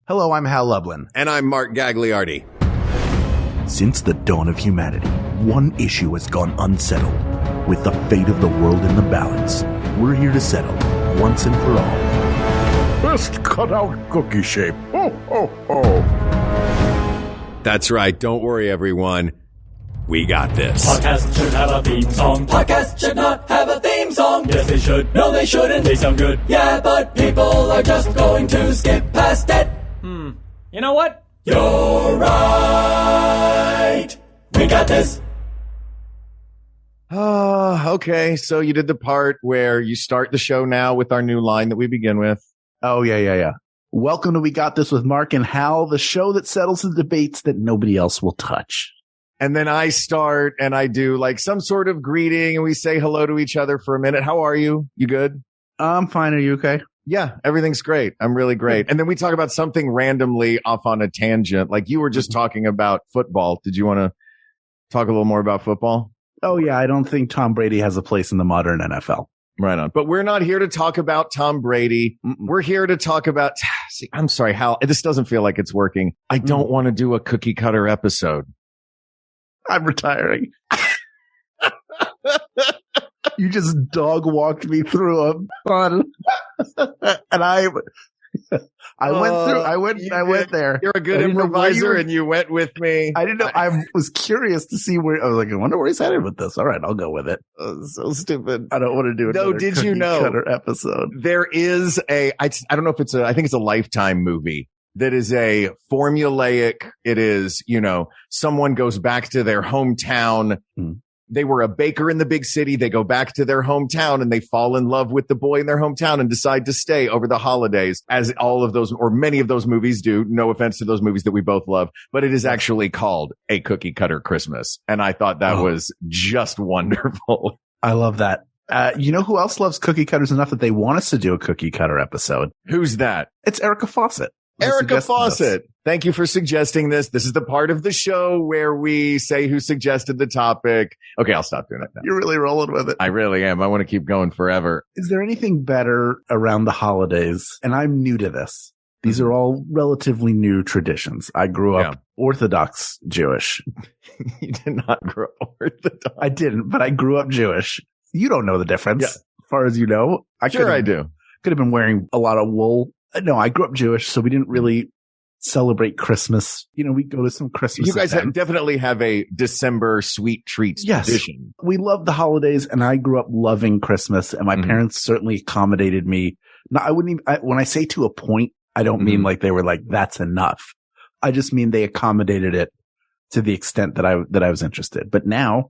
Hello, I'm Hal Lublin. And I'm Mark Gagliardi. Since the dawn of humanity, one issue has gone unsettled. With the fate of the world in the balance, we're here to settle, once and for all. Best cutout cookie shape. Ho, ho, ho. That's right. Don't worry, everyone. We got this. Podcast should have a theme song. Podcast should not have a theme song. Yes, they should. No, they shouldn't. They sound good. Yeah, but people are just going to skip past it. You know what? You're right. We got this. Okay. So you did the part where you start the show now with our new line that we begin with. Oh, yeah. Welcome to We Got This with Mark and Hal, the show that settles the debates that nobody else will touch. And then I start and I do like some sort of greeting and we say hello to each other for a minute. How are you? You good? I'm fine. Are you okay? Yeah, everything's great. I'm really great. And then we talk about something randomly off on a tangent. Like you were just talking about football. Did you want to talk a little more about football? Oh, yeah. I don't think Tom Brady has a place in the modern NFL. Right on. But we're not here to talk about Tom Brady. We're here to talk about, see, I'm sorry, Hal, this doesn't feel like it's working. I don't want to do a cookie cutter episode. I'm retiring. You just dog walked me through a fun, and I went there. You're a good improviser, and you went with me. I didn't know. I was curious to see where. I was like, I wonder where he's headed with this. All right, I'll go with it. So stupid. I don't want to do it. No, did you know? Cutter episode. There is I don't know if I think it's a Lifetime movie. That is a formulaic. It is, someone goes back to their hometown. They were a baker in the big city. They go back to their hometown and they fall in love with the boy in their hometown and decide to stay over the holidays, as all of those or many of those movies do. No offense to those movies that we both love, but it is actually called A Cookie Cutter Christmas. And I thought that was just wonderful. I love that. You know who else loves cookie cutters enough that they want us to do a cookie cutter episode? Who's that? It's Erica Fawcett. Erica Fawcett. Thank you for suggesting this. This is the part of the show where we say who suggested the topic. Okay, I'll stop doing it now. You're really rolling with it. I really am. I want to keep going forever. Is there anything better around the holidays? And I'm new to this. These are all relatively new traditions. I grew up Orthodox Jewish. You did not grow up Orthodox. I didn't, but I grew up Jewish. You don't know the difference, as far as you know. I do. Could have been wearing a lot of wool. No, I grew up Jewish, so we didn't really celebrate Christmas. We go to some Christmas. You guys definitely have a December sweet treats tradition. We love the holidays, and I grew up loving Christmas, and my parents certainly accommodated me. Now, I wouldn't even, when I say to a point, I don't mean like they were like, that's enough. I just mean they accommodated it to the extent that I was interested. But now,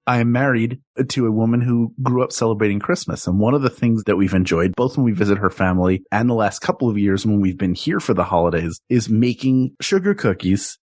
I am married to a woman who grew up celebrating Christmas. And one of the things that we've enjoyed, both when we visit her family and the last couple of years when we've been here for the holidays, is making sugar cookies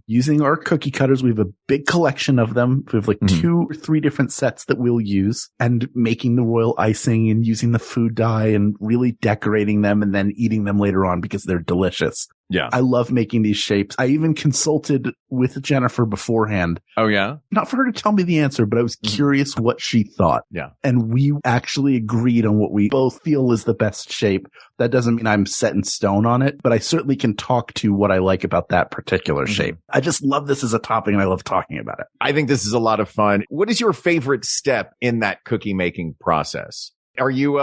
using our cookie cutters. We have a big collection of them. We have like 2 or 3 different sets that we'll use, and making the royal icing and using the food dye and really decorating them and then eating them later on because they're delicious. Yeah. I love making these shapes. I even consulted with Jennifer beforehand. Oh, yeah? Not for her to tell me the answer, but I was curious what she thought. Yeah. And we actually agreed on what we both feel is the best shape. That doesn't mean I'm set in stone on it, but I certainly can talk to what I like about that particular shape. I just love this as a topic and I love talking about it. I think this is a lot of fun. What is your favorite step in that cookie making process? Are you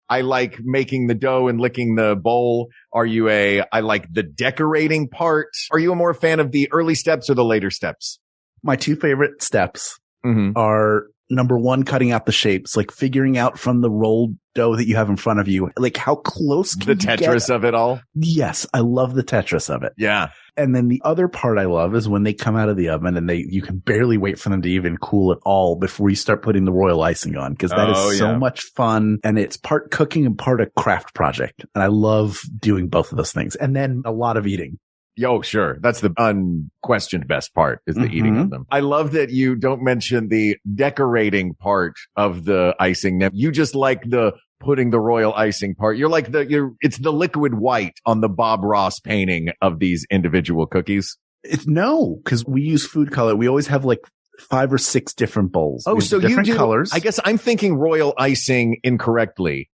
I like making the dough and licking the bowl? Are you I like the decorating part? Are you a more fan of the early steps or the later steps? My 2 favorite steps are, number 1, cutting out the shapes, like figuring out from the rolled dough that you have in front of you, like how close can the Tetris of it all? Yes, I love the Tetris of it. Yeah. And then the other part I love is when they come out of the oven and you can barely wait for them to even cool at all before you start putting the royal icing on, because that is so much fun, and it's part cooking and part a craft project. And I love doing both of those things. And then a lot of eating. Yo, sure. That's the unquestioned best part, is the eating of them. I love that you don't mention the decorating part of the icing. You just like the putting the royal icing part. You're like it's the liquid white on the Bob Ross painting of these individual cookies. No, because we use food color. We always have like 5 or 6 different bowls. Oh, so different you do colors. I guess I'm thinking royal icing incorrectly.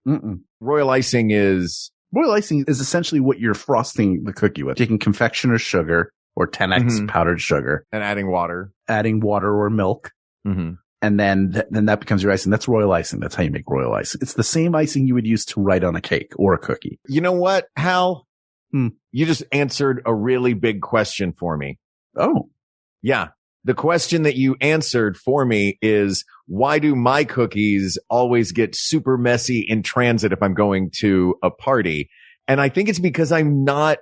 Royal icing is Royal icing is essentially what you're frosting the cookie with. Taking confectioner's sugar or 10x powdered sugar. And adding water. Adding water or milk. Mm-hmm. And then that becomes your icing. That's royal icing. That's how you make royal icing. It's the same icing you would use to write on a cake or a cookie. You know what, Hal? You just answered a really big question for me. Oh. Yeah. The question that you answered for me is, why do my cookies always get super messy in transit if I'm going to a party? And I think it's because I'm not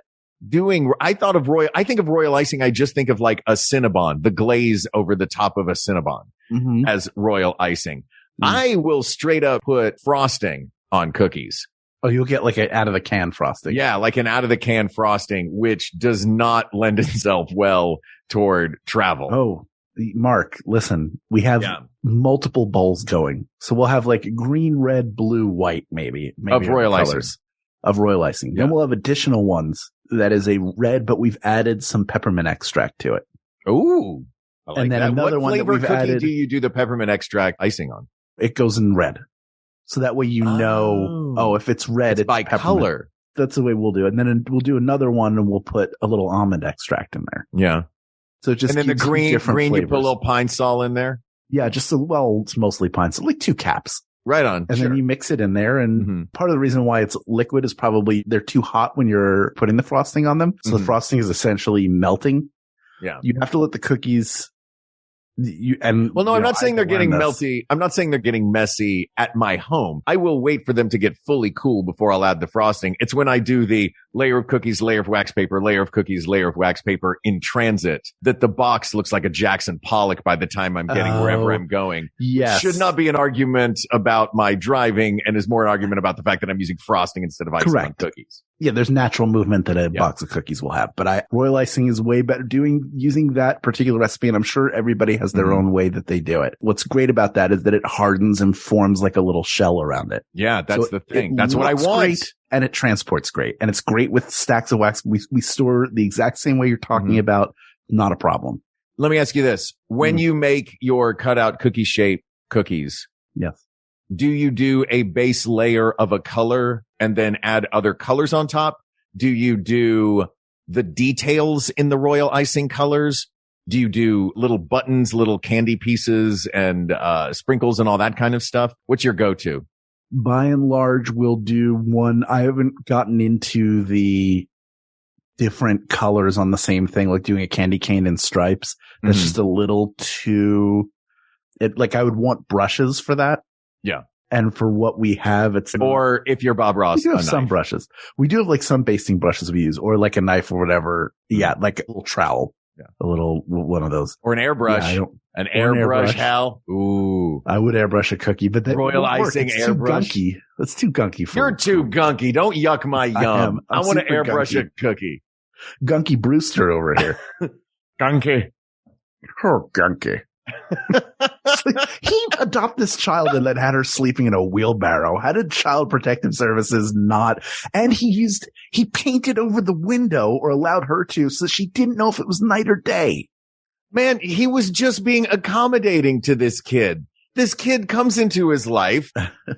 I think of royal icing. I just think of like a Cinnabon, the glaze over the top of a Cinnabon as royal icing. I will straight up put frosting on cookies. Oh, you'll get like an out of the can frosting. Yeah, like an out of the can frosting, which does not lend itself well toward travel. Oh, Mark, listen, we have multiple bowls going. So we'll have like green, red, blue, white, maybe of royal icing. Of royal icing. Then we'll have additional ones that is a red, but we've added some peppermint extract to it. Ooh. I like and then that. another what one that we've flavor cookie added. Do you do the peppermint extract icing on? It goes in red. So that way you know, if it's red, it's by peppermint. Color. That's the way we'll do it. And then we'll do another one and we'll put a little almond extract in there. Yeah. So it just and then the green, flavors. you put a little pine sol in there? Yeah, it's mostly pine sol, like 2 caps. Right on. And then you mix it in there. And part of the reason why it's liquid is probably they're too hot when you're putting the frosting on them. So the frosting is essentially melting. Yeah. You have to let the cookies I'm not saying they're getting melty. I'm not saying they're getting messy at my home. I will wait for them to get fully cool before I'll add the frosting. It's when I do the layer of cookies, layer of wax paper, layer of cookies, layer of wax paper in transit that the box looks like a Jackson Pollock by the time I'm getting wherever I'm going. Yes. Should not be an argument about my driving and is more an argument about the fact that I'm using frosting instead of icing on cookies. Yeah, there's natural movement that a box of cookies will have, but royal icing is way better using that particular recipe. And I'm sure everybody has their own way that they do it. What's great about that is that it hardens and forms like a little shell around it. Yeah, that's the thing. That's what I want. Great, and it transports great. And it's great with stacks of wax. We store the exact same way you're talking about. Not a problem. Let me ask you this. When you make your cutout cookie shape cookies. Yes. Do you do a base layer of a color and then add other colors on top? Do you do the details in the royal icing colors? Do you do little buttons, little candy pieces and sprinkles and all that kind of stuff? What's your go-to? By and large, we'll do one. I haven't gotten into the different colors on the same thing, like doing a candy cane in stripes. That's just a little too, I would want brushes for that. Yeah. And for what we have, or if you're Bob Ross, we do have some brushes. We do have like some basting brushes we use, or like a knife or whatever. Yeah. Like a little trowel. Yeah. A little one of those. Or an airbrush. Yeah, an airbrush, Hal. Ooh. I would airbrush a cookie, but that royal icing airbrush. Too gunky. That's too gunky for You're too gunky. Don't yuck my yum. I want to airbrush a cookie. Gunky Brewster over here. Gunky. Oh, gunky. He adopted this child and then had her sleeping in a wheelbarrow. How did Child Protective Services not? And he painted over the window, or allowed her to, so she didn't know if it was night or day. Man, he was just being accommodating to this kid. This kid comes into his life.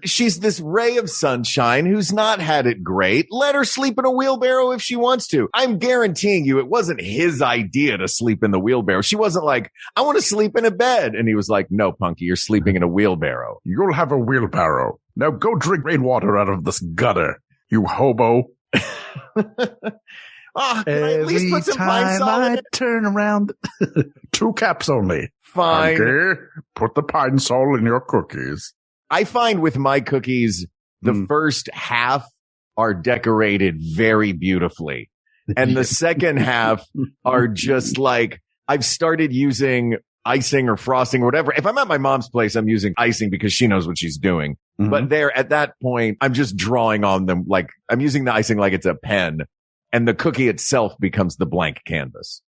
She's this ray of sunshine who's not had it great. Let her sleep in a wheelbarrow if she wants to. I'm guaranteeing you it wasn't his idea to sleep in the wheelbarrow. She wasn't like, I want to sleep in a bed. And he was like, no, Punky, you're sleeping in a wheelbarrow. You'll have a wheelbarrow. Now go drink rainwater out of this gutter, you hobo. Can I at least put some pine sol in it? Turn around. 2 caps only. Fine. Okay. Put the pine sol in your cookies. I find with my cookies, the first half are decorated very beautifully. And the second half are just like, I've started using icing or frosting or whatever. If I'm at my mom's place, I'm using icing because she knows what she's doing. But at that point, I'm just drawing on them. Like I'm using the icing like it's a pen, and the cookie itself becomes the blank canvas.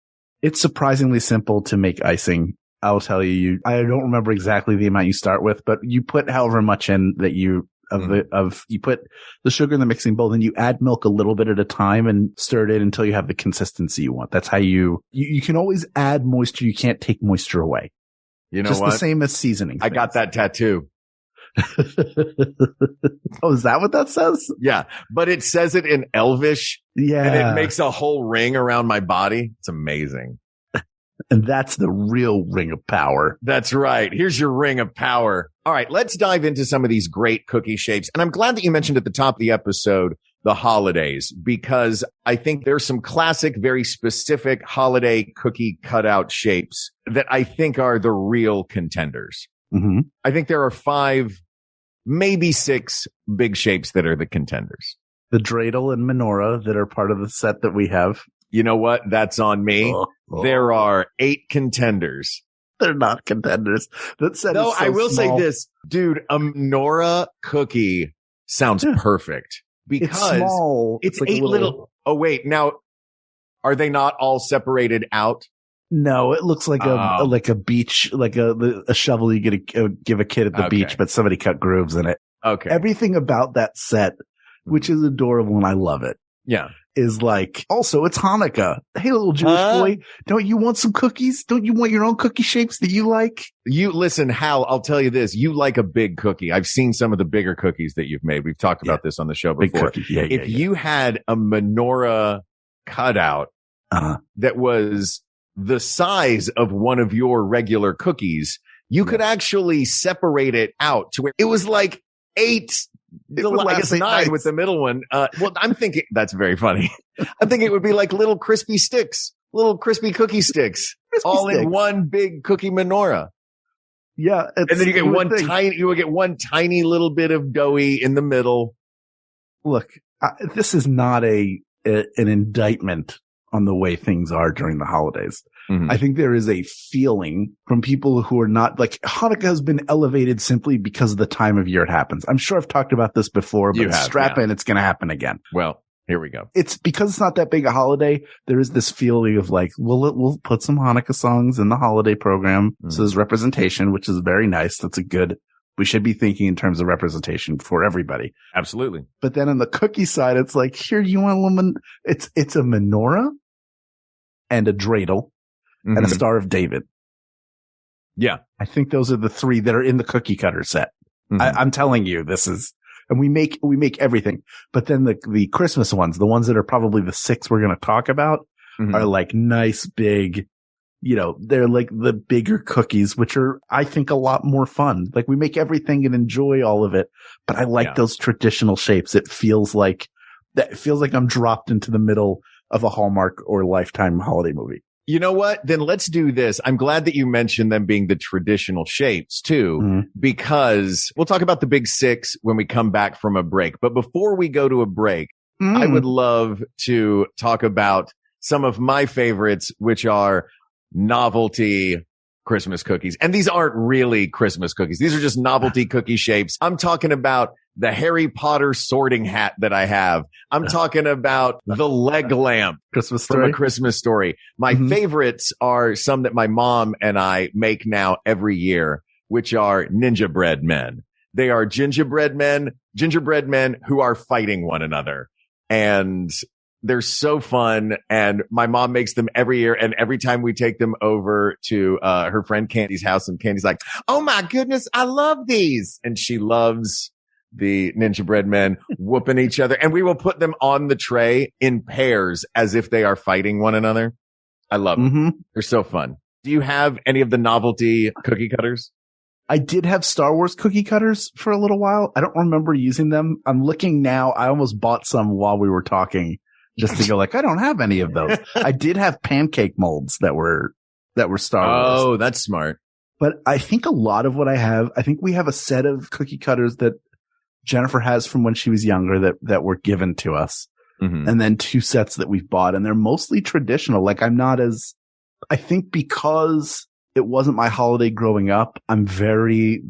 It's surprisingly simple to make icing. I'll tell you, I don't remember exactly the amount you start with, but you put however much in that you put the sugar in the mixing bowl, then you add milk a little bit at a time and stir it in until you have the consistency you want. That's how you can always add moisture. You can't take moisture away. You know just what? The same as seasoning. I got that tattoo. Oh, is that what that says? Yeah, but it says it in Elvish. Yeah. And it makes a whole ring around my body. It's amazing. And that's the real ring of power. That's right. Here's your ring of power. All right, let's dive into some of these great cookie shapes. And I'm glad that you mentioned at the top of the episode the holidays, because I think there's some classic, very specific holiday cookie cutout shapes that I think are the real contenders. Mm-hmm. I think there are 5, maybe 6 big shapes that are the contenders. The dreidel and menorah that are part of the set that we have. You know what? That's on me. There are 8 contenders. They're not contenders. That set No, is so I will small. say this, dude, a menorah cookie sounds perfect because it's small. It's like 8 little. Oh, wait. Now, are they not all separated out? No, it looks like a beach, like a shovel you give a kid at the beach, but somebody cut grooves in it. Okay. Everything about that set, which is adorable and I love it, Yeah. is like, also it's Hanukkah. Hey, little Jewish boy, don't you want some cookies? Don't you want your own cookie shapes that you like? You listen, Hal, I'll tell you this. You like a big cookie. I've seen some of the bigger cookies that you've made. We've talked about this on the show before. Big cookie. Yeah, if you had a menorah cutout that was the size of one of your regular cookies, you could actually separate it out to where it was like 8, I guess 9 with the middle one. Well, I'm thinking that's very funny. I'm thinking it would be like little crispy sticks, little crispy cookie sticks, in one big cookie menorah. Yeah. And then you get you will get one tiny little bit of doughy in the middle. Look, this is not an indictment on the way things are during the holidays. Mm-hmm. I think there is a feeling from people who are not like Hanukkah has been elevated simply because of the time of year it happens. I'm sure I've talked about this before, but strap in, it's going to happen again. Well, here we go. It's because it's not that big a holiday. There is this feeling of like, we'll put some Hanukkah songs in the holiday program. Mm-hmm. So there's representation, which is very nice. We should be thinking in terms of representation for everybody. Absolutely. But then on the cookie side, it's like, here, you want a little, it's a menorah and a dreidel. And a Star of David. Yeah. I think those are the 3 that are in the cookie cutter set. Mm-hmm. I'm telling you, and we make everything. But then the Christmas ones, the ones that are probably the 6 we're going to talk about are like nice, big, they're like the bigger cookies, which are, I think, a lot more fun. Like we make everything and enjoy all of it. But I like those traditional shapes. It feels like I'm dropped into the middle of a Hallmark or Lifetime holiday movie. You know what? Then let's do this. I'm glad that you mentioned them being the traditional shapes too, because we'll talk about the big 6 when we come back from a break. But before we go to a break, I would love to talk about some of my favorites, which are novelty Christmas cookies. And these aren't really Christmas cookies. These are just novelty cookie shapes. I'm talking about the Harry Potter sorting hat that I have. I'm talking about the leg lamp from A Christmas Story. My favorites are some that my mom and I make now every year, which are gingerbread men. They are gingerbread men who are fighting one another. And they're so fun. And my mom makes them every year. And every time we take them over to her friend Candy's house, and Candy's like, oh my goodness, I love these. And she loves the gingerbread men whooping each other. And we will put them on the tray in pairs as if they are fighting one another. I love them. They're so fun. Do you have any of the novelty cookie cutters? I did have Star Wars cookie cutters for a little while. I don't remember using them. I'm looking now. I almost bought some while we were talking just to go like, I don't have any of those. I did have pancake molds that were Star Wars. Oh, that's smart. But I think a lot of what I think we have a set of cookie cutters that Jennifer has from when she was younger that were given to us. And then 2 sets that we've bought, and they're mostly traditional. Like I think because it wasn't my holiday growing up, I'm very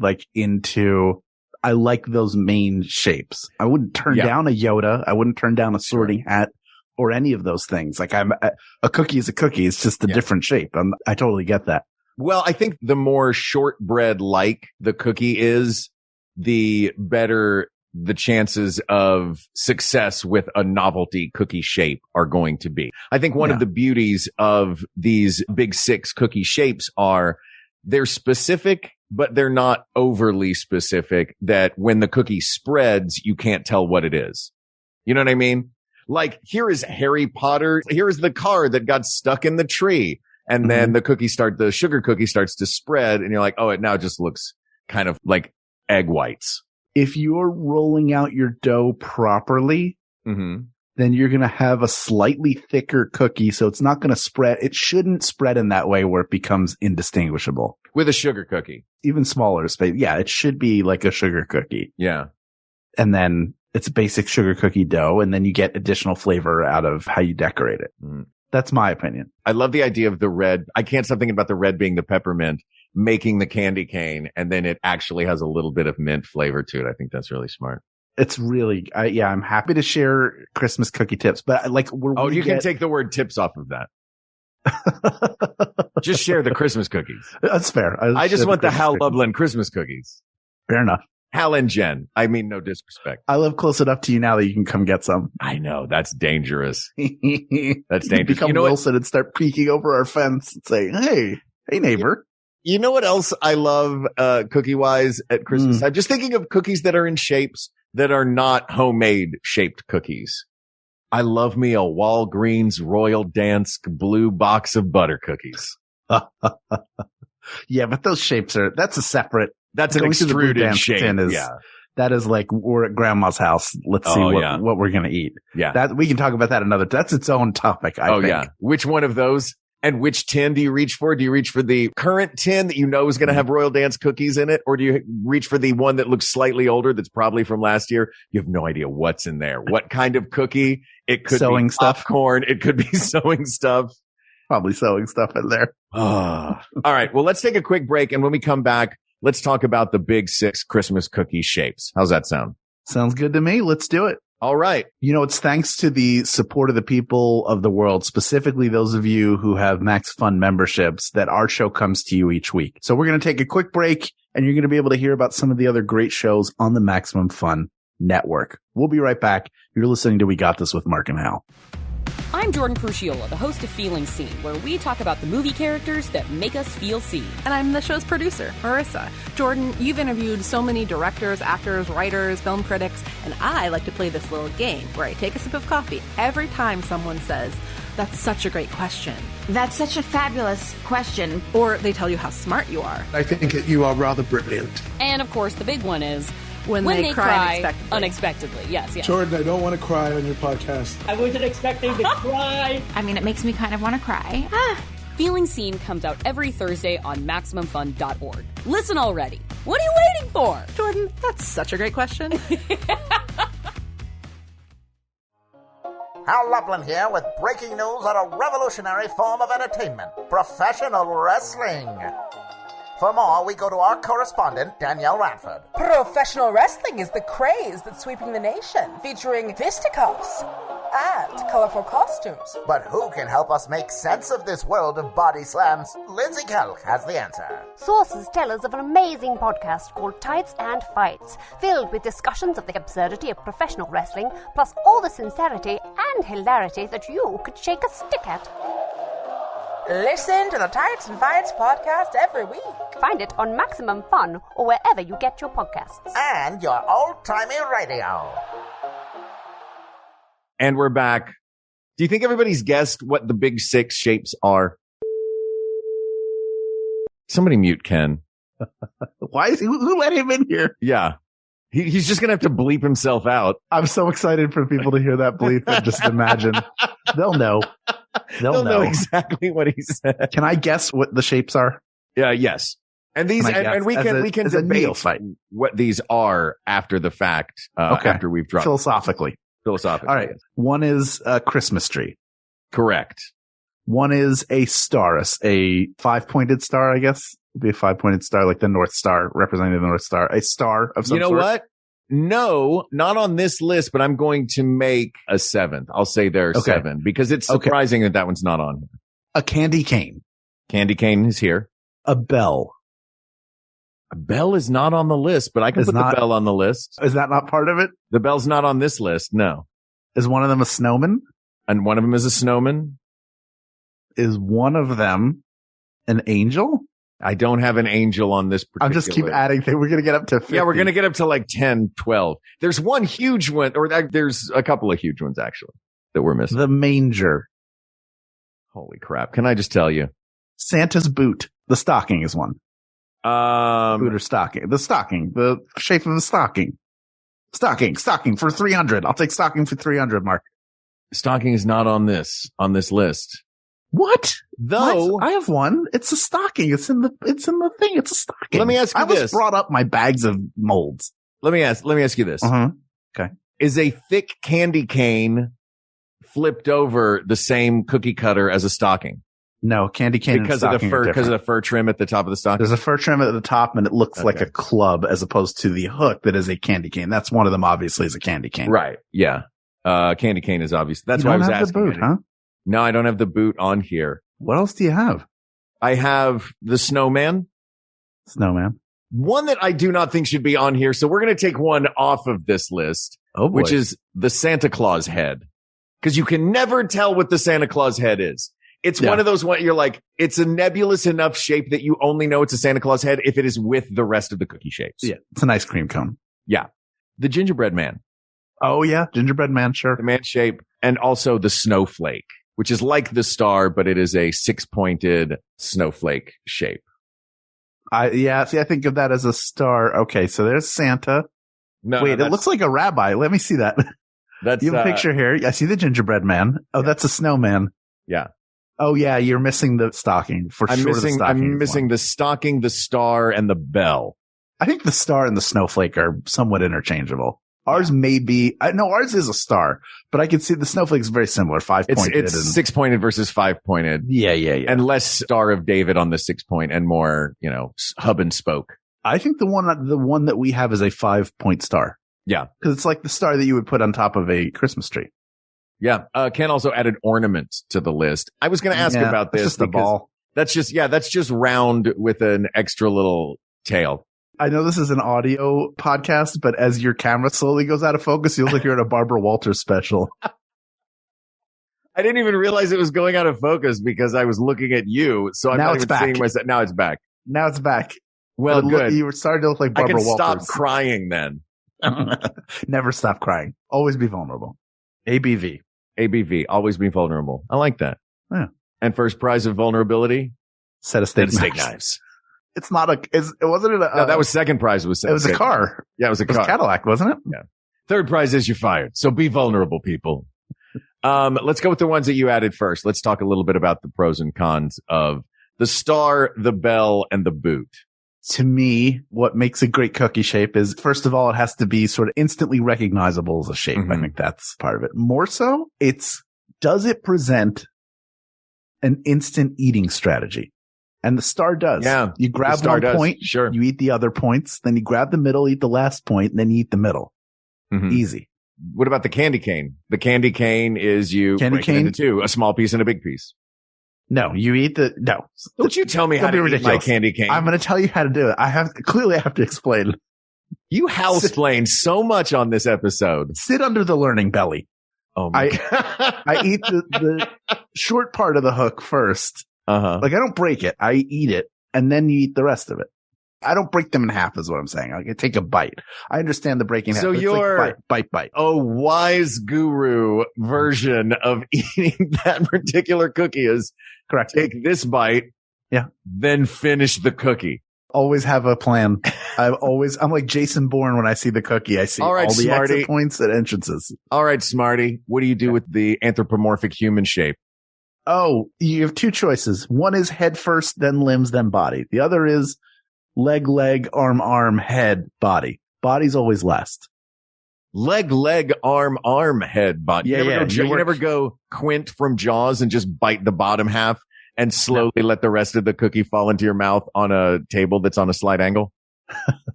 I like those main shapes. I wouldn't turn down a Yoda. I wouldn't turn down a sorting hat or any of those things. Like a cookie is a cookie. It's just a different shape. I totally get that. Well, I think the more shortbread like the cookie is, the better the chances of success with a novelty cookie shape are going to be. I think one of the beauties of these big 6 cookie shapes are they're specific, but they're not overly specific that when the cookie spreads, you can't tell what it is. You know what I mean? Like, here is Harry Potter. Here is the car that got stuck in the tree. And then the sugar cookie starts to spread and you're like, oh, it now just looks kind of like egg whites. If you're rolling out your dough properly, then you're going to have a slightly thicker cookie. So it's not going to spread. It shouldn't spread in that way where it becomes indistinguishable. With a sugar cookie. Even smaller space. Yeah, it should be like a sugar cookie. Yeah. And then it's basic sugar cookie dough. And then you get additional flavor out of how you decorate it. That's my opinion. I love the idea of the red. I can't stop thinking about the red being the peppermint, making the candy cane, and then it actually has a little bit of mint flavor to it. I think that's really smart. It's really, I'm happy to share Christmas cookie tips, but like, you can take the word tips off of that. Just share the Christmas cookies. That's fair. I just want the Hal Lublin Christmas cookies. Fair enough. Hal and Jen. I mean, no disrespect. I live close enough to you now that you can come get some. I know. That's dangerous. That's dangerous. Become Wilson and start peeking over our fence and say, hey neighbor. You know what else I love, cookie wise at Christmas? I'm just thinking of cookies that are in shapes that are not homemade shaped cookies. I love me a Walgreens Royal Dansk blue box of butter cookies. Yeah, but those shapes that's an extruded shape. That is like, we're at grandma's house. Let's see what we're going to eat. Yeah. That we can talk about that that's its own topic. I think. Yeah. Which one of those? And which tin do you reach for? Do you reach for the current tin that you know is going to have Royal Dance cookies in it? Or do you reach for the one that looks slightly older that's probably from last year? You have no idea what's in there. What kind of cookie? It could sewing be stuff. Popcorn. It could be sewing stuff. Probably sewing stuff in there. All right. Well, let's take a quick break. And when we come back, let's talk about the big 6 Christmas cookie shapes. How's that sound? Sounds good to me. Let's do it. All right. You know, it's thanks to the support of the people of the world, specifically those of you who have Max Fun memberships, that our show comes to you each week. So we're going to take a quick break and you're going to be able to hear about some of the other great shows on the Maximum Fun Network. We'll be right back. You're listening to We Got This with Mark and Hal. I'm Jordan Crucchiola, the host of Feeling Seen, where we talk about the movie characters that make us feel seen. And I'm the show's producer, Marissa. Jordan, you've interviewed so many directors, actors, writers, film critics, and I like to play this little game where I take a sip of coffee every time someone says, "That's such a great question." "That's such a fabulous question." Or they tell you how smart you are. "I think that you are rather brilliant." And of course, the big one is when they cry unexpectedly. Yes. Jordan, I don't want to cry on your podcast. I wasn't expecting to cry. I mean, it makes me kind of want to cry. Feeling Seen comes out every Thursday on MaximumFun.org. Listen already. What are you waiting for? Jordan, that's such a great question. Hal Lublin here with breaking news on a revolutionary form of entertainment, professional wrestling. For more, we go to our correspondent, Danielle Radford. Professional wrestling is the craze that's sweeping the nation, featuring fisticuffs and colorful costumes. But who can help us make sense of this world of body slams? Lindsay Kelk has the answer. Sources tell us of an amazing podcast called Tights and Fights, filled with discussions of the absurdity of professional wrestling, plus all the sincerity and hilarity that you could shake a stick at. Listen to the Tights and Fights podcast every week. Find it on Maximum Fun or wherever you get your podcasts. And your old-timey radio. And we're back. Do you think everybody's guessed what the big 6 shapes are? Somebody mute Ken. Why is who let him in here? Yeah. He's just going to have to bleep himself out. I'm so excited for people to hear that bleep and just imagine. They'll know. They'll know exactly what he said. Can I guess what the shapes are? Yeah, yes. And these, and we can debate what these are after the fact, after we've dropped. Philosophically. All right. Yes. One is a Christmas tree. Correct. One is a star, a 5-pointed star, I guess. It'd be a 5-pointed star, like the North Star, representing the North Star. A star of some sort. You know what? No, not on this list, but I'm going to make a 7th. I'll say there are 7 because it's surprising that one's not on here. A candy cane. Candy cane is here. A bell. A bell is not on the list, but I can put the bell on the list. Is that not part of it? The bell's not on this list. No. Is one of them a snowman? And one of them is a snowman. Is one of them an angel? I don't have an angel on this particular. I'll just keep adding things. We're going to get up to 50. Yeah, we're going to get up to like 10, 12. There's one huge one, or there's a couple of huge ones actually that we're missing. The manger. Holy crap. Can I just tell you? Santa's boot. The stocking is one. Boot or stocking. The stocking. The shape of the stocking. Stocking for 300. I'll take stocking for 300, Mark. Stocking is not on this list. What? Though I have one. It's a stocking. It's in the thing. It's a stocking. Let me ask you this. I just brought up my bags of molds. Let me ask you this. Okay. Is a thick candy cane flipped over the same cookie cutter as a stocking? No, candy cane because of the fur trim at the top of the stocking. There's a fur trim at the top, and it looks like a club as opposed to the hook that is a candy cane. That's one of them. Obviously, is a candy cane. Right? Yeah. Candy cane is obvious. That's why I was asking. The boot, huh? No, I don't have the boot on here. What else do you have? I have the snowman. Snowman. One that I do not think should be on here. So we're going to take one off of this list, which is the Santa Claus head. Because you can never tell what the Santa Claus head is. It's one of those ones you're like, it's a nebulous enough shape that you only know it's a Santa Claus head if it is with the rest of the cookie shapes. Yeah. It's an ice cream cone. Yeah. The gingerbread man. Oh, yeah. Gingerbread man. Sure. The man shape. And also the snowflake, which is like the star, but it is a 6-pointed snowflake shape. I think of that as a star. Okay. So there's Santa. Wait, it looks like a rabbi. Let me see that. You have a picture here. I see the gingerbread man. Oh, that's a snowman. Yeah. Oh, yeah. You're missing the stocking for sure. I'm missing the stocking, the star, and the bell. I think the star and the snowflake are somewhat interchangeable. Ours may be, ours is a star, but I can see the snowflake is very similar. 5-pointed. It's 6-pointed versus 5-pointed. Yeah. And less Star of David on the 6-point and more, hub and spoke. I think the one that we have is a 5-point star. Yeah. Cause it's like the star that you would put on top of a Christmas tree. Yeah. Ken also added ornament to the list. I was going to ask about this. Just the ball. That's just round with an extra little tail. I know this is an audio podcast, but as your camera slowly goes out of focus, you look like you're at a Barbara Walters special. I didn't even realize it was going out of focus because I was looking at you. So I'm not even seeing myself. Now it's back. Now it's back. Well, good. You were starting to look like Barbara Walters. I can stop crying then. Never stop crying. Always be vulnerable. ABV. Always be vulnerable. I like that. Yeah. And first prize of vulnerability? Set of steak knives. It's not wasn't it a... No, that was second prize. It was a car. Yeah, it was a car. It was Cadillac, wasn't it? Yeah. Third prize is you're fired. So be vulnerable, people. Let's go with the ones that you added first. Let's talk a little bit about the pros and cons of the star, the bell, and the boot. To me, what makes a great cookie shape is, first of all, it has to be sort of instantly recognizable as a shape. Mm-hmm. I think that's part of it. More so, does it present an instant eating strategy? And the star does. Yeah. You grab one point, sure. You eat the other points, then you grab the middle, eat the last point, and then you eat the middle. Mm-hmm. Easy. What about the candy cane? The candy cane is break it into two, a small piece and a big piece. No, you eat no. Don't you tell me how to eat my candy cane. I'm going to tell you how to do it. I have to explain. You house-explained so much on this episode. Sit under the learning belly. Oh my God. I eat the short part of the hook first. Uh-huh. Like I don't break it. I eat it and then you eat the rest of it. I don't break them in half is what I'm saying. I take a bite. I understand the breaking half. So you're like bite. A wise guru version of eating that particular cookie is correct. Take this bite. Yeah. Then finish the cookie. Always have a plan. I'm like Jason Bourne when I see the cookie. I see all the exit points and entrances. All right, Smarty. What do you do with the anthropomorphic human shape? Oh, you have two choices. One is head first, then limbs, then body. The other is leg, arm, head, body. Body's always last. Leg, arm, head, body. You never go Quint from Jaws and just bite the bottom half and slowly let the rest of the cookie fall into your mouth on a table that's on a slight angle?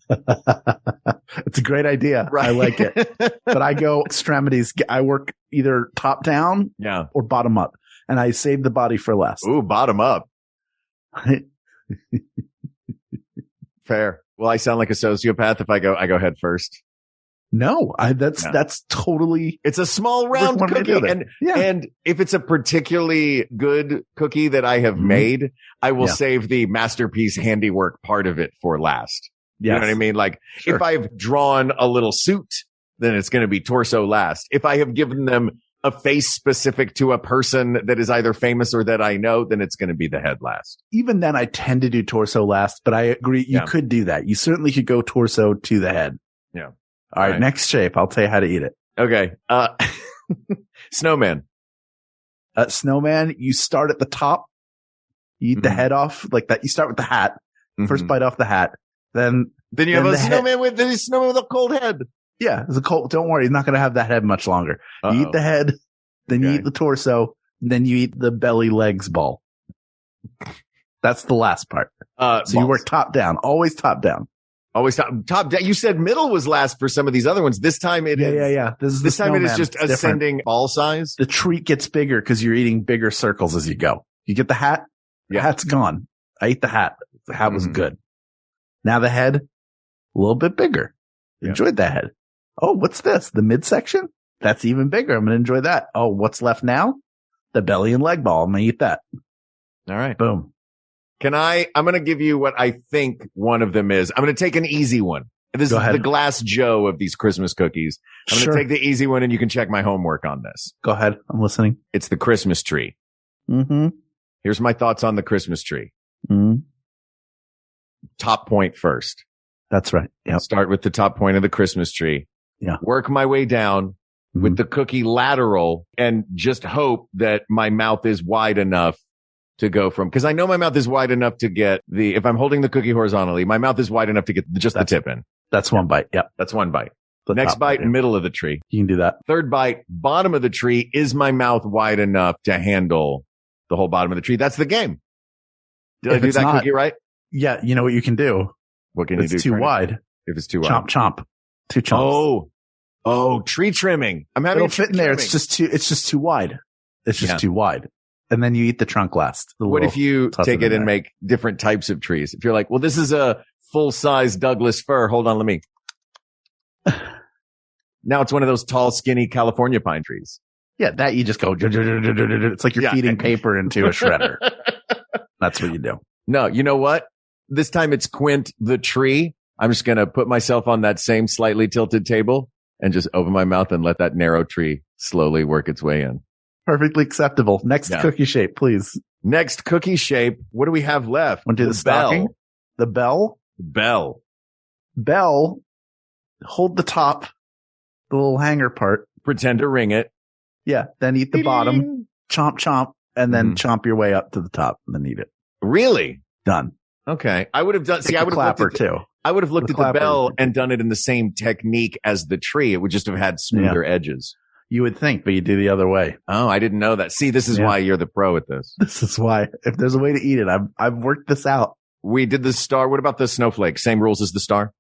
It's a great idea. Right. I like it. But I go extremities. I work either top down or bottom up. And I save the body for last. Ooh, bottom up. Fair. Well, I sound like a sociopath if I go head first. No, that's totally. It's a small round cookie. And if it's a particularly good cookie that I have made, I will save the masterpiece handiwork part of it for last. You know what I mean? Like if I've drawn a little suit, then it's going to be torso last. If I have given them a face specific to a person that is either famous or that I know, then it's going to be the head last. Even then, I tend to do torso last, but I agree. You could do that. You certainly could go torso to the head. Yeah. All right. Next shape. I'll tell you how to eat it. Okay. Snowman. Snowman, you start at the top. You eat the head off like that. You start with the hat. First bite off the hat. Then you have a snowman with a cold head. Yeah, it's a cold. Don't worry, he's not going to have that head much longer. You eat the head, then you eat the torso, then you eat the belly legs ball. That's the last part. So you work top down, always top down. Always top down. You said middle was last for some of these other ones. This time it is. Yeah. This time it is just ascending ball size. The treat gets bigger because you're eating bigger circles as you go. You get the hat. The hat's gone. I ate the hat. The hat was good. Now the head, a little bit bigger. Enjoyed that head. Oh, what's this? The midsection? That's even bigger. I'm going to enjoy that. Oh, what's left now? The belly and leg ball. I'm going to eat that. All right. Boom. I'm going to give you what I think one of them is. I'm going to take an easy one. This is the Glass Joe of these Christmas cookies. I'm going to take the easy one and you can check my homework on this. Go ahead. I'm listening. It's the Christmas tree. Here's my thoughts on the Christmas tree. Top point first. That's right. Yep. Start with the top point of the Christmas tree. Yeah. Work my way down with the cookie lateral and just hope that my mouth is wide enough to go from, because I know my mouth is wide enough to get if I'm holding the cookie horizontally, my mouth is wide enough to get just the tip in. That's one bite. Yep. That's one bite. Next bite, middle of the tree. You can do that. Third bite, bottom of the tree. Is my mouth wide enough to handle the whole bottom of the tree? That's the game. Did I do that cookie right? Yeah. You know what you can do? What can you do? It's too wide. If it's too wide. Chomp. 2 chomps. Oh, tree trimming. I'm having It'll fit in there. It's just too wide. It's just too wide. And then you eat the trunk last. What if you take it and make different types of trees? If you're like, well, this is a full-size Douglas fir. Hold on, let me. Now it's one of those tall, skinny California pine trees. Yeah, that you just go. It's like you're feeding paper into a shredder. That's what you do. No, you know what? This time it's Quint the tree. I'm just going to put myself on that same slightly tilted table and just open my mouth and let that narrow tree slowly work its way in. Perfectly acceptable. Next cookie shape, please. Next cookie shape. What do we have left? Want to do the stocking? The bell? Bell. Hold the top, the little hanger part. Pretend to ring it. Yeah. Then eat the bottom. Chomp, and then chomp your way up to the top and then eat it. Really? Done. Okay. I would have done, I would have looked at I would have looked at the bell and done it in the same technique as the tree. It would just have had smoother edges. You would think, but you do the other way. Oh, I didn't know that. See, this is why you're the pro at this. This is why. If there's a way to eat it, I've worked this out. We did the star. What about the snowflake? Same rules as the star?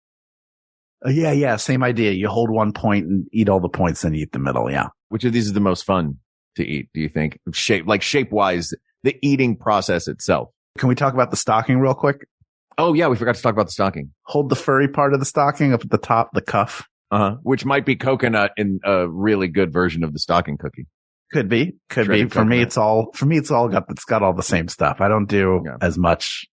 Yeah. Same idea. You hold one point and eat all the points and eat the middle. Yeah. Which of these is the most fun to eat, do you think? Shape wise, the eating process itself. Can we talk about the stocking real quick? Oh yeah, we forgot to talk about the stocking. Hold the furry part of the stocking up at the top, the cuff. Which might be coconut in a really good version of the stocking cookie. Could be. For me, it's all got all the same stuff. I don't do as much,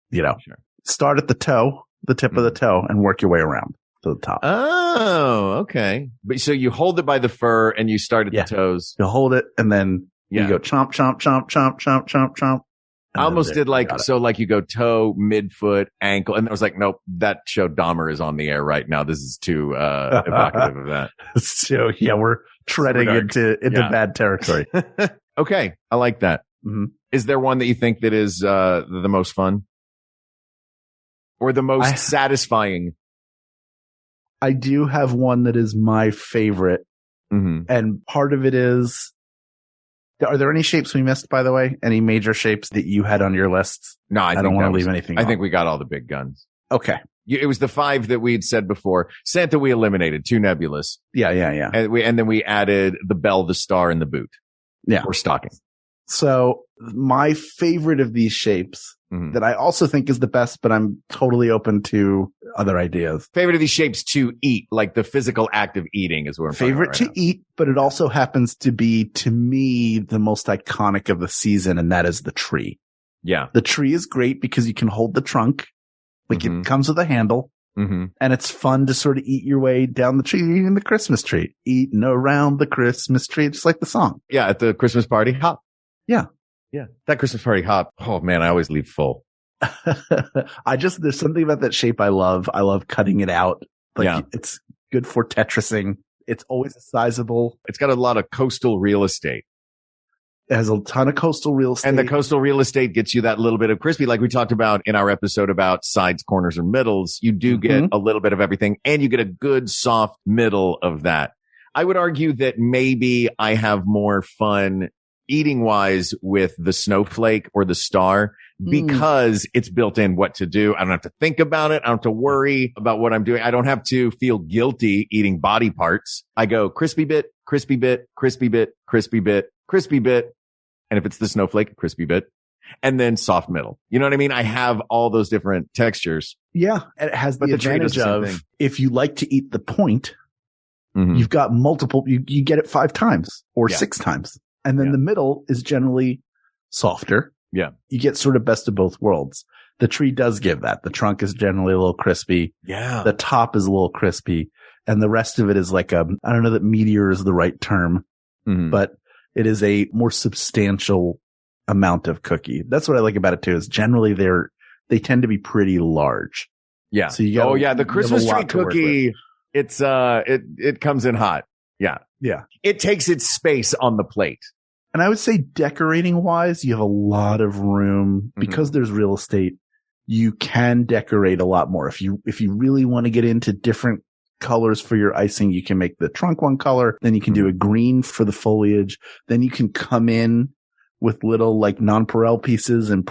Start at the toe, the tip of the toe, and work your way around to the top. Oh, okay. But so you hold it by the fur and you start at the toes. You hold it and then you go chomp, chomp, chomp, chomp, chomp, chomp, chomp. I almost did you go toe, midfoot, ankle, and I was like, nope, that show Dahmer is on the air right now. This is too evocative of that. So we're treading into bad territory. Okay, I like that. Mm-hmm. Is there one that you think that is the most fun or the most satisfying? I do have one that is my favorite, and part of it is. Are there any shapes we missed, by the way? Any major shapes that you had on your list? No, I don't want to leave anything. I think we got all the big guns. Okay. It was the 5 that we'd said before. Santa we eliminated, 2 nebulous. Yeah. And then we added the bell, the star, and the boot. Yeah. Or stocking. So my favorite of these shapes that I also think is the best, but I'm totally open to other ideas. Favorite of these shapes to eat, like the physical act of eating is what I'm favorite to eat, but it also happens to be, to me, the most iconic of the season, and that is the tree. Yeah. The tree is great because you can hold the trunk. Like it comes with a handle. And it's fun to sort of eat your way down the tree, eating the Christmas tree, eating around the Christmas tree, just like the song. Yeah. At the Christmas party hop. Yeah. Yeah. That Christmas party hop. Oh man, I always leave full. There's something about that shape I love. I love cutting it out. Like it's good for Tetrising. It's always sizable. It's got a lot of coastal real estate. It has a ton of coastal real estate. And the coastal real estate gets you that little bit of crispy. Like we talked about in our episode about sides, corners, or middles. You do get a little bit of everything, and you get a good soft middle of that. I would argue that maybe I have more fun eating wise with the snowflake or the star because it's built in what to do. I don't have to think about it. I don't have to worry about what I'm doing. I don't have to feel guilty eating body parts. I go crispy bit, crispy bit, crispy bit, crispy bit, crispy bit. And if it's the snowflake, crispy bit, and then soft middle. You know what I mean? I have all those different textures. Yeah. And it has the advantage of, if you like to eat the point, you've got multiple, you get it 5 times or 6 times. And then the middle is generally softer. Yeah. You get sort of best of both worlds. The tree does give that. The trunk is generally a little crispy. Yeah. The top is a little crispy. And the rest of it is like I don't know that meteor is the right term, but it is a more substantial amount of cookie. That's what I like about it too, is generally they tend to be pretty large. Yeah. So the Christmas tree cookie, it comes in hot. Yeah. Yeah. It takes its space on the plate. And I would say decorating wise, you have a lot of room because there's real estate. You can decorate a lot more. If you really want to get into different colors for your icing, you can make the trunk one color. Then you can do a green for the foliage. Then you can come in with little like nonpareil pieces and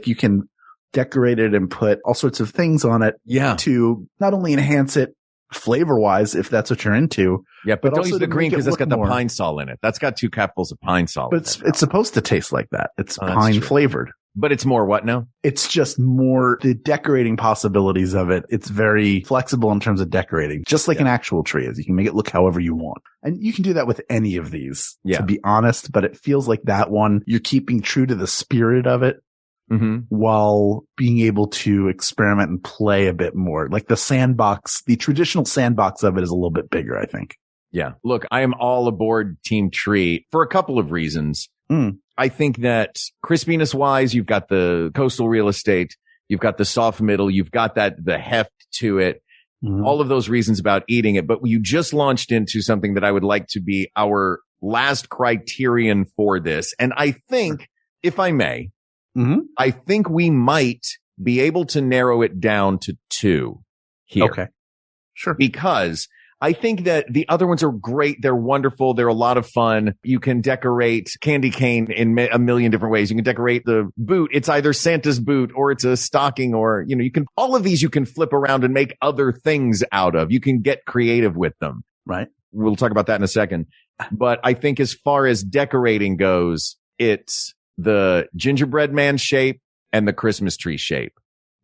you can decorate it and put all sorts of things on it. Yeah. To not only enhance it flavor wise, if that's what you're into. Yeah, but don't also use the green because that's got more. the pine sol in it. That's got 2 capfuls of pine sol. But it's supposed to taste like that. It's pine flavored. But it's more what now? It's just more the decorating possibilities of it. It's very flexible in terms of decorating, just like an actual tree is. You can make it look however you want. And you can do that with any of these, to be honest. But it feels like that one, you're keeping true to the spirit of it while being able to experiment and play a bit more. Like the traditional sandbox of it is a little bit bigger, I think. Yeah. Look, I am all aboard Team Tree for a couple of reasons. I think that crispiness wise, you've got the coastal real estate, you've got the soft middle, you've got the heft to it, all of those reasons about eating it. But you just launched into something that I would like to be our last criterion for this. And I think, if I may, I think we might be able to narrow it down to 2 here. Okay. Sure. Because I think that the other ones are great. They're wonderful. They're a lot of fun. You can decorate candy cane in a million different ways. You can decorate the boot. It's either Santa's boot or it's a stocking or, all of these you can flip around and make other things out of. You can get creative with them. Right. We'll talk about that in a second. But I think as far as decorating goes, it's the gingerbread man shape and the Christmas tree shape.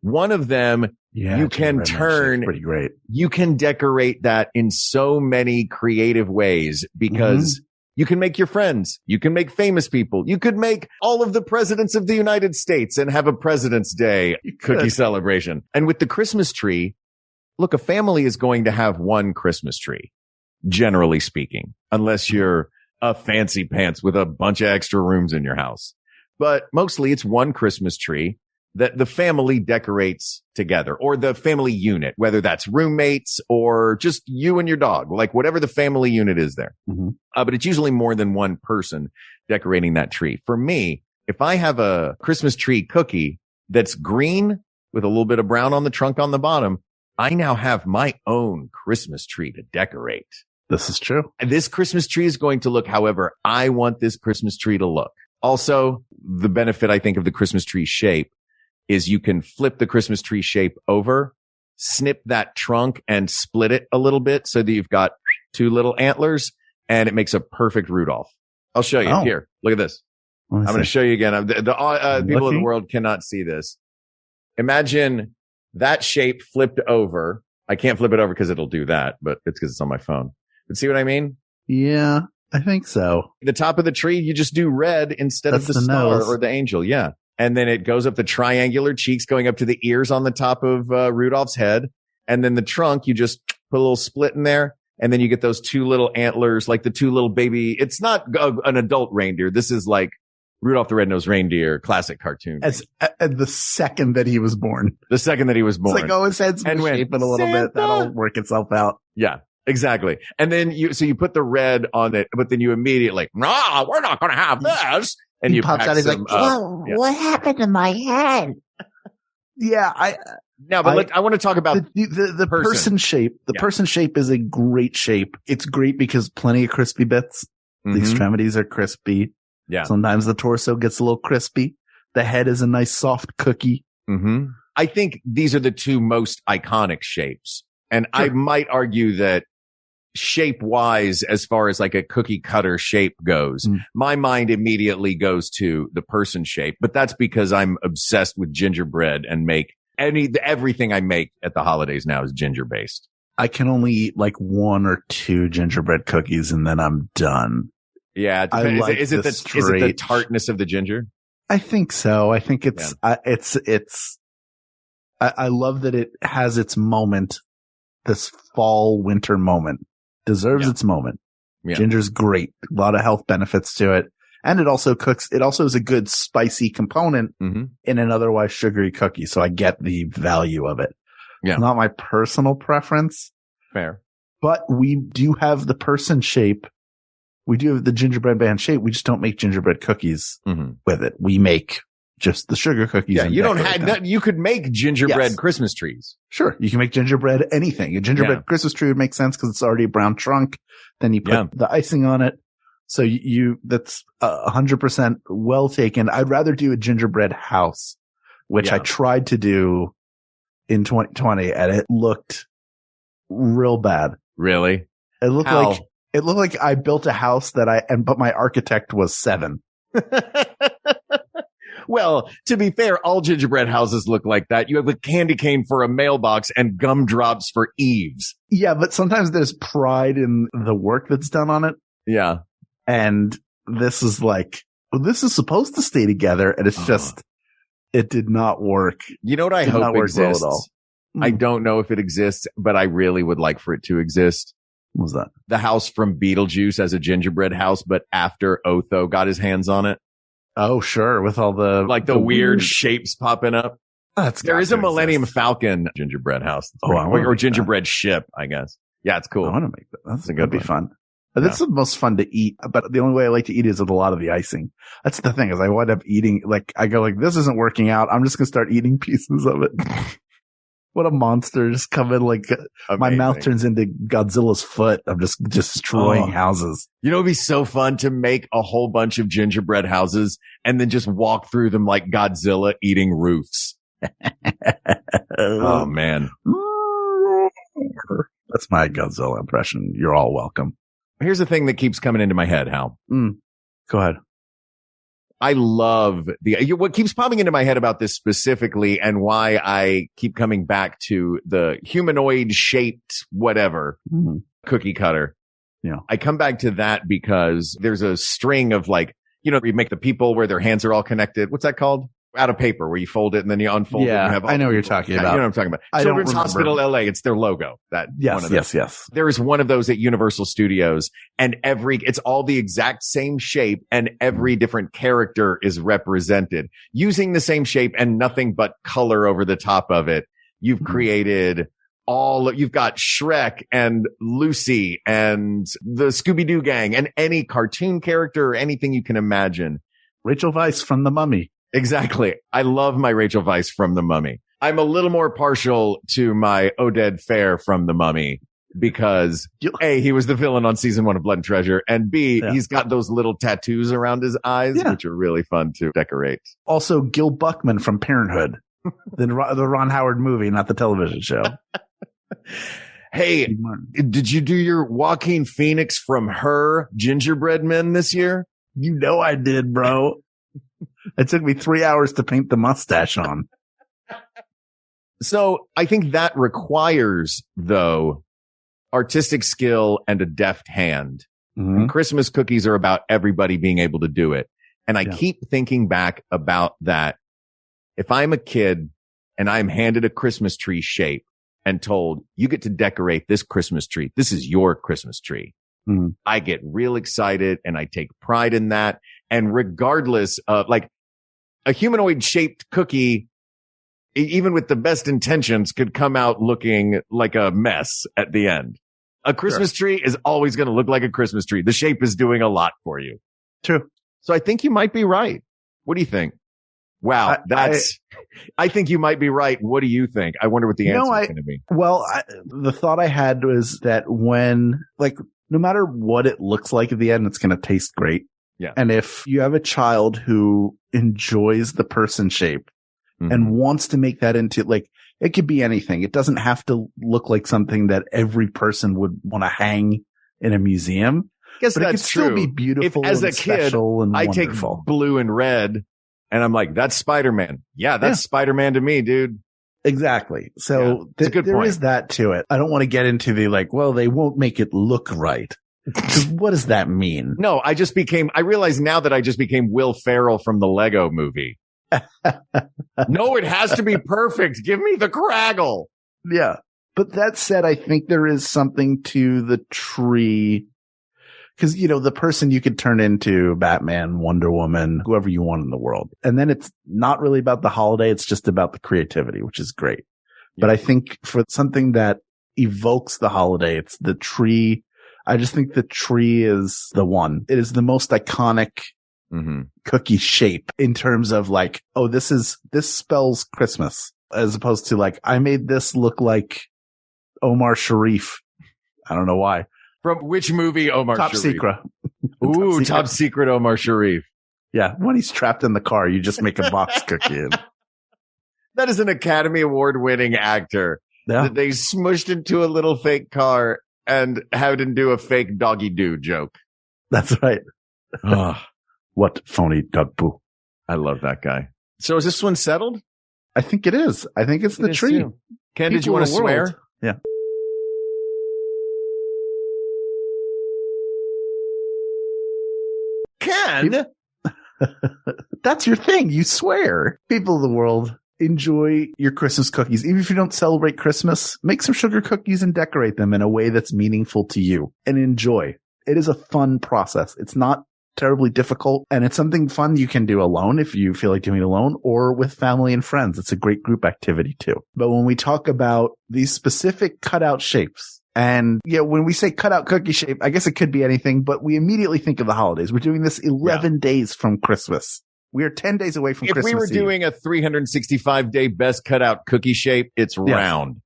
One of them, you can turn, pretty great. You can decorate that in so many creative ways because you can make your friends. You can make famous people. You could make all of the presidents of the United States and have a President's Day cookie celebration. And with the Christmas tree, look, a family is going to have one Christmas tree, generally speaking, unless you're a fancy pants with a bunch of extra rooms in your house. But mostly it's one Christmas tree that the family decorates together, or the family unit, whether that's roommates or just you and your dog, like whatever the family unit is there. But it's usually more than one person decorating that tree. For me, if I have a Christmas tree cookie that's green with a little bit of brown on the trunk on the bottom, I now have my own Christmas tree to decorate. This is true. And this Christmas tree is going to look however I want this Christmas tree to look. Also, the benefit, I think, of the Christmas tree shape is you can flip the Christmas tree shape over, snip that trunk and split it a little bit so that you've got 2 little antlers and it makes a perfect Rudolph. I'll show you here. Look at this. I'm going to show you again. The people in the world cannot see this. Imagine that shape flipped over. I can't flip it over because it'll do that, but it's because it's on my phone. But see what I mean? Yeah, I think so. The top of the tree, you just do red instead of the star nose. or the angel. Yeah. And then it goes up the triangular cheeks going up to the ears on the top of Rudolph's head. And then the trunk, you just put a little split in there. And then you get those two little antlers, like the two little baby. It's not an adult reindeer. This is like Rudolph the Red-Nosed Reindeer, classic cartoon. As the second that he was born. The second that he was born. It's like, his head's misshapen a little bit. That'll work itself out. Yeah, exactly. And then you put the red on it, but then you immediately, no, we're not going to have this. And he pops out. He's like, whoa, what happened to my head? Yeah, I want to talk about the person shape. The person shape is a great shape. It's great because plenty of crispy bits. The extremities are crispy. Yeah. Sometimes the torso gets a little crispy. The head is a nice soft cookie. I think these are the two most iconic shapes. And I might argue that shape wise, as far as like a cookie cutter shape goes, my mind immediately goes to the person shape, but that's because I'm obsessed with gingerbread and make everything I make at the holidays now is ginger based. I can only eat like 1 or 2 gingerbread cookies and then I'm done. Yeah. Is it the tartness of the ginger? I think so. I think it's, I love that it has its moment, this fall winter moment. Deserves its moment. Yeah. Ginger's great. A lot of health benefits to it. And it also is a good spicy component in an otherwise sugary cookie. So I get the value of it. Yeah. It's not my personal preference. Fair. But we do have the person shape. We do have the gingerbread man shape. We just don't make gingerbread cookies with it. We make just the sugar cookies. Yeah, you don't have that. You could make gingerbread Christmas trees. Sure. You can make gingerbread anything. A gingerbread Christmas tree would make sense because it's already a brown trunk. Then you put the icing on it. So that's 100% well taken. I'd rather do a gingerbread house, which I tried to do in 2020 and it looked real bad. Really? It looked like I built a house but my architect was 7. Well, to be fair, all gingerbread houses look like that. You have a candy cane for a mailbox and gumdrops for eaves. Yeah, but sometimes there's pride in the work that's done on it. Yeah. And this is this is supposed to stay together and it's just, it did not work. You know what I hope exists? Well I don't know if it exists, but I really would like for it to exist. What was that? The house from Beetlejuice as a gingerbread house, but after Otho got his hands on it. Oh, sure. With all the weird shapes popping up. There is a Millennium Falcon gingerbread house. Or gingerbread ship, I guess. Yeah, it's cool. I want to make that. That's going to be fun. That's the most fun to eat, but the only way I like to eat is with a lot of the icing. That's the thing is I wind up eating, I go this isn't working out. I'm just going to start eating pieces of it. What a monster. Just come in my mouth turns into Godzilla's foot. I'm just destroying houses. You know, it'd be so fun to make a whole bunch of gingerbread houses and then just walk through them like Godzilla eating roofs. Oh, man. That's my Godzilla impression. You're all welcome. Here's the thing that keeps coming into my head, Hal. Go ahead. I love what keeps popping into my head about this specifically and why I keep coming back to the humanoid shaped whatever cookie cutter. Yeah. I come back to that because there's a string of we make the people where their hands are all connected. What's that called? Out of paper where you fold it and then you unfold it. And you have I know what you're talking about. You know what I'm talking about. Children's Hospital LA. It's their logo. Yes. There is one of those at Universal Studios and it's all the exact same shape and every different character is represented using the same shape and nothing but color over the top of it. You've created you've got Shrek and Lucy and the Scooby-Doo gang and any cartoon character or anything you can imagine. Rachel Weisz from The Mummy. Exactly. I love my Rachel Weisz from The Mummy. I'm a little more partial to my Oded Fair from The Mummy because A, he was the villain on season 1 of Blood and Treasure, and B, he's got those little tattoos around his eyes, which are really fun to decorate. Also, Gil Buckman from Parenthood, the Ron Howard movie, not the television show. Hey, did you do your Joaquin Phoenix from Her gingerbread men this year? You know I did, bro. It took me 3 hours to paint the mustache on. So I think that requires, though, artistic skill and a deft hand. Mm-hmm. And Christmas cookies are about everybody being able to do it. And I keep thinking back about that. If I'm a kid and I'm handed a Christmas tree shape and told, you get to decorate this Christmas tree. This is your Christmas tree. Mm-hmm. I get real excited and I take pride in that. And regardless of like a humanoid shaped cookie, even with the best intentions, could come out looking like a mess at the end. A Christmas tree is always going to look like a Christmas tree. The shape is doing a lot for you. True. So I think you might be right. What do you think? Wow, I think you might be right. What do you think? I wonder what the answer is going to be. Well, the thought I had was that when, like, no matter what it looks like at the end, it's going to taste great. Yeah. And if you have a child who enjoys the person shape and wants to make that into, like, it could be anything. It doesn't have to look like something that every person would want to hang in a museum. Guess but that's it could still true. be beautiful If, as and a kid, special and I wonderful. take blue and red and I'm like, that's Spider-Man. Yeah, that's Spider-Man to me, dude. Exactly. So it's a good there point. is that to it. I don't want to get into the like, well, they won't make it look right. 'Cause what does that mean? No, I realize now that I just became Will Ferrell from the Lego movie. No, it has to be perfect. Give me the Craggle. Yeah. But that said, I think there is something to the tree. Cause, you know, the person you could turn into Batman, Wonder Woman, whoever you want in the world. And then it's not really about the holiday. It's just about the creativity, which is great. Yeah. But I think for something that evokes the holiday, it's the tree. I just think the tree is the one. It is the most iconic cookie shape in terms of like, oh, this spells Christmas, as opposed to like, I made this look like Omar Sharif. I don't know why. From which movie, Omar Top Sharif? Secret. Ooh, Top Secret Omar Sharif. Yeah, when he's trapped in the car, you just make a box cookie in. That is an Academy Award winning actor that they smushed into a little fake car and had him do a fake doggy doo joke. That's right. What phony dog poo. I love that guy. So is this one settled? I think it is. I think it's the tree. Too. Ken, did you want to swear? Yeah. Ken? That's your thing. You swear. People of the world, enjoy your Christmas cookies. Even if you don't celebrate Christmas, make some sugar cookies and decorate them in a way that's meaningful to you and enjoy. It is a fun process. It's not terribly difficult, and it's something fun you can do alone if you feel like doing it alone, or with family and friends. It's a great group activity too. But when we talk about these specific cutout shapes, and when we say cutout cookie shape, I guess it could be anything, but we immediately think of the holidays. We're doing this 11 days from Christmas. We are 10 days away from Christmas. If we were doing a 365-day best cutout cookie shape, it's round.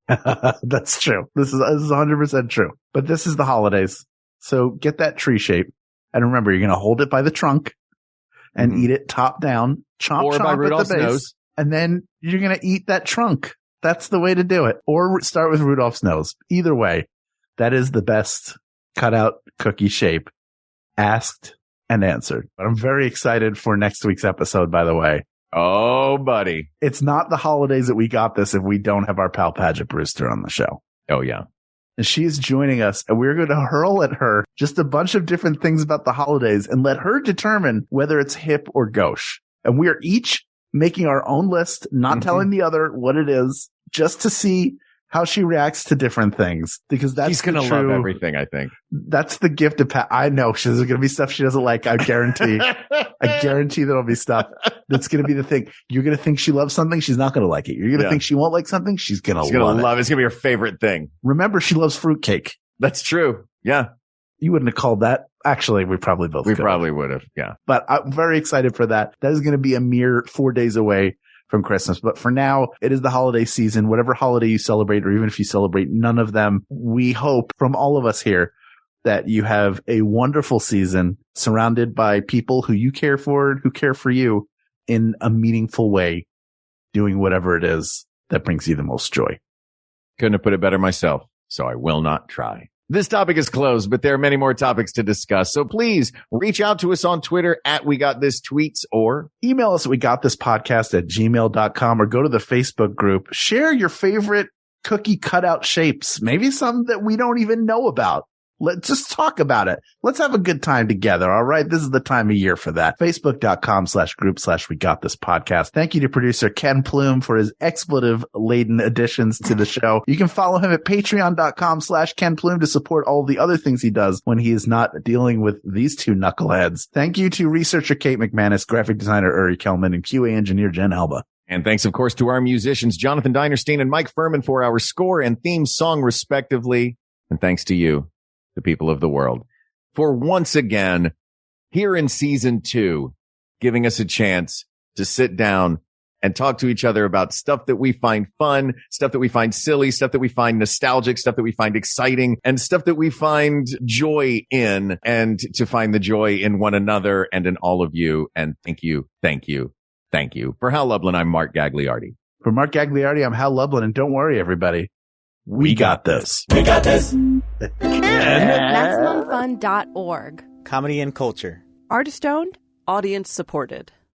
That's true. This is 100% true. But this is the holidays. So get that tree shape. And remember, you're going to hold it by the trunk and eat it top down, chomp by Rudolph's at the base, nose. and then you're going to eat that trunk. That's the way to do it. Or start with Rudolph's nose. Either way, that is the best cutout cookie shape asked and answered. But I'm very excited for next week's episode, by the way. Oh, buddy. It's not the holidays that we got this if we don't have our pal Padgett Brewster on the show. Oh, yeah. And she is joining us, and we're going to hurl at her just a bunch of different things about the holidays and let her determine whether it's hip or gauche. And we are each making our own list, not telling the other what it is, just to see how she reacts to different things. Because that's She's going to love everything, I think. That's the gift of Pat. I know there's going to be stuff she doesn't like. I guarantee. I guarantee there'll be stuff that's going to be the thing. You're going to think she loves something. She's not going to like it. You're going to think she won't like something. She's going to love it. It's going to be her favorite thing. Remember, she loves fruitcake. That's true. Yeah. You wouldn't have called that. Actually, we probably both We probably would have. Yeah. But I'm very excited for that. That is going to be a mere 4 days away from Christmas. But for now, it is the holiday season. Whatever holiday you celebrate, or even if you celebrate none of them, we hope from all of us here that you have a wonderful season surrounded by people who you care for, who care for you in a meaningful way, doing whatever it is that brings you the most joy. Couldn't have put it better myself, so I will not try. This topic is closed, but there are many more topics to discuss. So please reach out to us on Twitter at We Got This Tweets, or email us at wegotThisPodcast@gmail.com, or go to the Facebook group. Share your favorite cookie cutout shapes, maybe some that we don't even know about. Let's just talk about it. Let's have a good time together. All right. This is the time of year for that. Facebook.com/group/WeGotThisPodcast. Thank you to producer Ken Plume for his expletive laden additions to the show. You can follow him at patreon.com/Ken Plume to support all the other things he does when he is not dealing with these two knuckleheads. Thank you to researcher Kate McManus, graphic designer Uri Kelman, and QA engineer Jen Alba. And thanks, of course, to our musicians, Jonathan Dinerstein and Mike Furman, for our score and theme song, respectively. And thanks to you, the people of the world, for once again, here in season 2, giving us a chance to sit down and talk to each other about stuff that we find fun, stuff that we find silly, stuff that we find nostalgic, stuff that we find exciting, and stuff that we find joy in, and to find the joy in one another and in all of you. And thank you. For Hal Lublin, I'm Mark Gagliardi. For Mark Gagliardi, I'm Hal Lublin, and don't worry, everybody. We got this. We got this. MaximumFun.org. Comedy and culture. Artist owned. Audience supported.